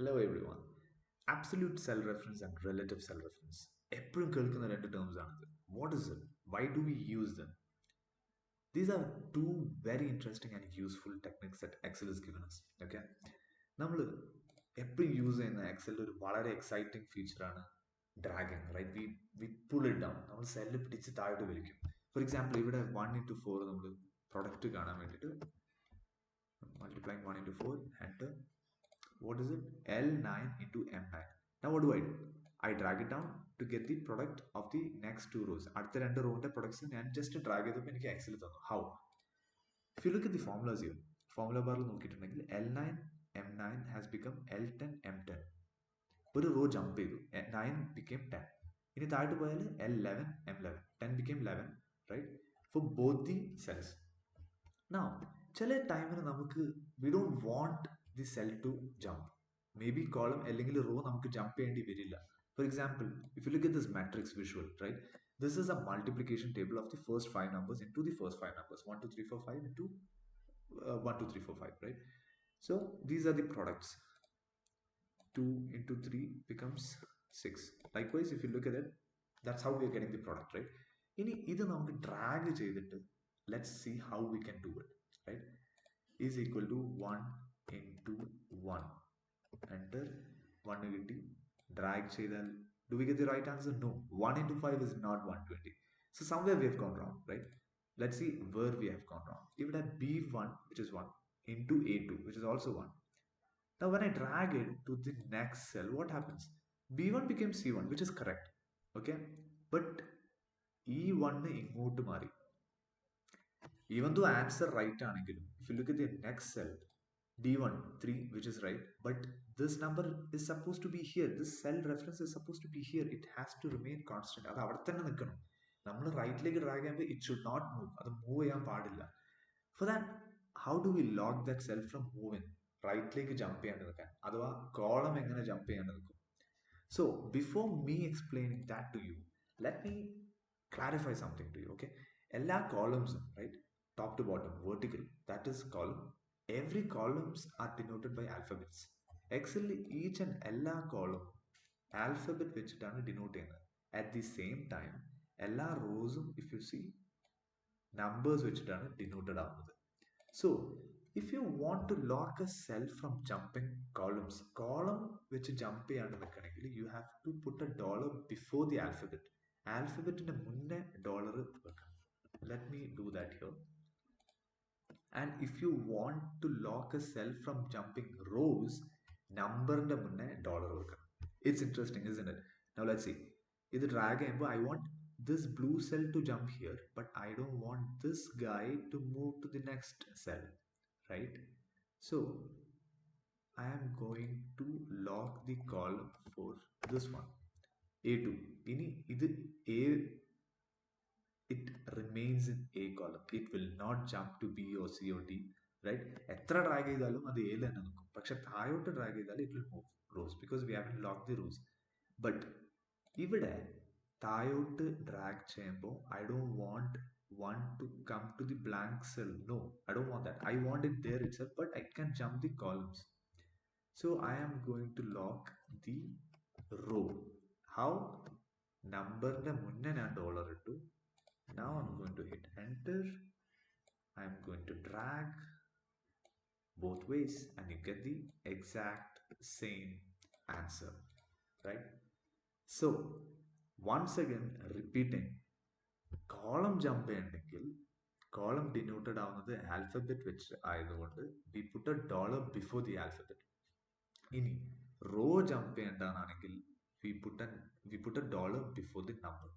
Hello everyone. Absolute cell reference and relative cell reference. എപ്പോഴും കേൾക്കുന്ന രണ്ട് ടേംസ് ആണിത്. What is it? Why do we use them? These are two very interesting and useful techniques that Excel has given us. Okay? നമ്മൾ എപ്പോഴും use ചെയ്യുന്ന എക്സലിൽ ഒരു വളരെ എക്സൈറ്റിംഗ് ഫീച്ചറാണ് dragging right we pull it down നമ്മൾ cell പിടിച്ച് താഴോട്ട് വലിക്കും. ഫോർ എക്സാമ്പിൾ ഇവിടെ 1:4 നമ്മൾ പ്രൊഡക്റ്റ് കാണാൻ വേണ്ടിയിട്ട് multiplying 1:4 enter. What is it? L9 into M9. Now what do? I drag it down to get the product of the next two rows. അടുത്ത രണ്ട് റോന്റെ പ്രൊഡക്ട്സ് ഞാൻ ജസ്റ്റ് ഡ്രാഗ് ചെയ്തപ്പോൾ എനിക്ക് എക്സൽ തന്നു. How? If you look at the formulas here, formula ബാറിൽ നോക്കിയിട്ടുണ്ടെങ്കിൽ L9 M9 has become L10 M10. ഒരു raw jump ചെയ്തു. 9 became 10. ഇനി താഴോട്ട് പോയാൽ L11 M11. 10 became 11, right? For both the cells. Now, ചില ടൈമിന് നമുക്ക് we don't want the cell to jump. Maybe column അല്ലെങ്കിൽ row നമുക്ക് jump ചെയ്യേണ്ടി വരില്ല. For example, if you look at this matrix visual, right? This is a multiplication table of the first five numbers into the first five numbers. 1, 2, 3, 4, 5 into 1, 2, 3, 4, 5, right? So these are the products. 2 into 3 becomes 6. Likewise, if you look at it, that's how we are getting the product, right? ഇനി ഇത് നമുക്ക് drag ചെയ്തിട്ട് let's see how we can do it, right? Is equal to 1 into 1. Enter 1 കിട്ടി. Drag ചെയ്താൽ do we get the right answer? No. 1 into 5 is not 120. So somewhere we have gone wrong, right? Let's see where we have gone wrong. If it had B1, which is 1, into A2, which is also 1. Now when I drag it to the next cell, what happens? B1 became C1, which is correct. Okay? But E1 ഇങ്ങോട്ട് മാറി. Even though answer right ആണെങ്കിലും, if you look at the next cell, D1, 3, which is right, but this number is supposed to be here. This cell reference is supposed to be here. It has to remain constant. അത് അവിടെ തന്നെ നിൽക്കണം. നമ്മൾ റൈറ്റിലേക്ക് drag ചെയ്യുമ്പോൾ it should not move. അത് move ചെയ്യാൻ പാടില്ല. For that, how do we lock that cell from moving? റൈറ്റിലേക്ക് ജമ്പ് ചെയ്യാണ്ട് നിൽക്കാൻ അഥവാ കോളം എങ്ങനെ ജമ്പ് ചെയ്യാണ്ട് നിൽക്കും? So before me explaining that to you, let me clarify something to you. Okay, എല്ലാ columns, right, top to bottom, vertical, that is column. Every columns are denoted by alphabets. Excel each and എല്ലാ column alphabet വെച്ചിട്ടാണ് denote ചെയ്യുന്നത്. At the same time, എല്ലാ റോസും if you see numbers വെച്ചിട്ടാണ് denoted ആവുന്നത്. So if you want to lock a cell from jumping columns, column വെച്ച് jump ചെയ്യാണ്ട് നിൽക്കണമെങ്കിൽ you have to put a dollar before the alphabet. Alphabetന്റെ മുന്നേ dollar വെക്കണം. Let me do that here. And if you want to lock a cell from jumping rows, numberന്റെ മുന്നേ dollar വെക്കണം. It's interesting, isn't it? Now let's see. ഇത് drag ചെയ്യുമ്പോൾ I want this blue cell to jump here, but I don't want this guy to move to the next cell, right? So I am going to lock the column for this one, A2. ഇനി ഇത് A, it remains in A column. It will not jump to B or C or D, right? എത്ര drag ചെയ്താലും അത് എയിൽ തന്നെ നിൽക്കും. പക്ഷെ താഴോട്ട് ഡ്രാഗ് ചെയ്താൽ it will move rows because we haven't locked the rows. But ഇവിടെ താഴോട്ട് ഡ്രാഗ് ചെയ്യുമ്പോൾ I don't want one to come to the blank cell. No, I don't want that. I want it there itself, but I can jump the columns. So I am going to lock the row. How? നമ്പറിന്റെ മുന്നേ ഞാൻ dollar ഇട്ടു. Now I'm going to hit enter. I'm going to drag both ways and you get the exact same answer, right? So once again repeating, column jump ചെയ്യണമെങ്കിൽ column denoted ആവുന്നത് alphabet വെച്ച് ആയതുകൊണ്ട് we put a dollar before the alphabet. ഇനി row jump ചെയ്യേണ്ടതാണെങ്കിൽ we put a dollar before the number.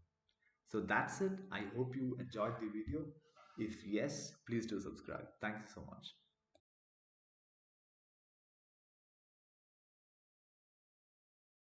So that's it. I hope you enjoyed the video. If yes, please do subscribe. Thank you so much.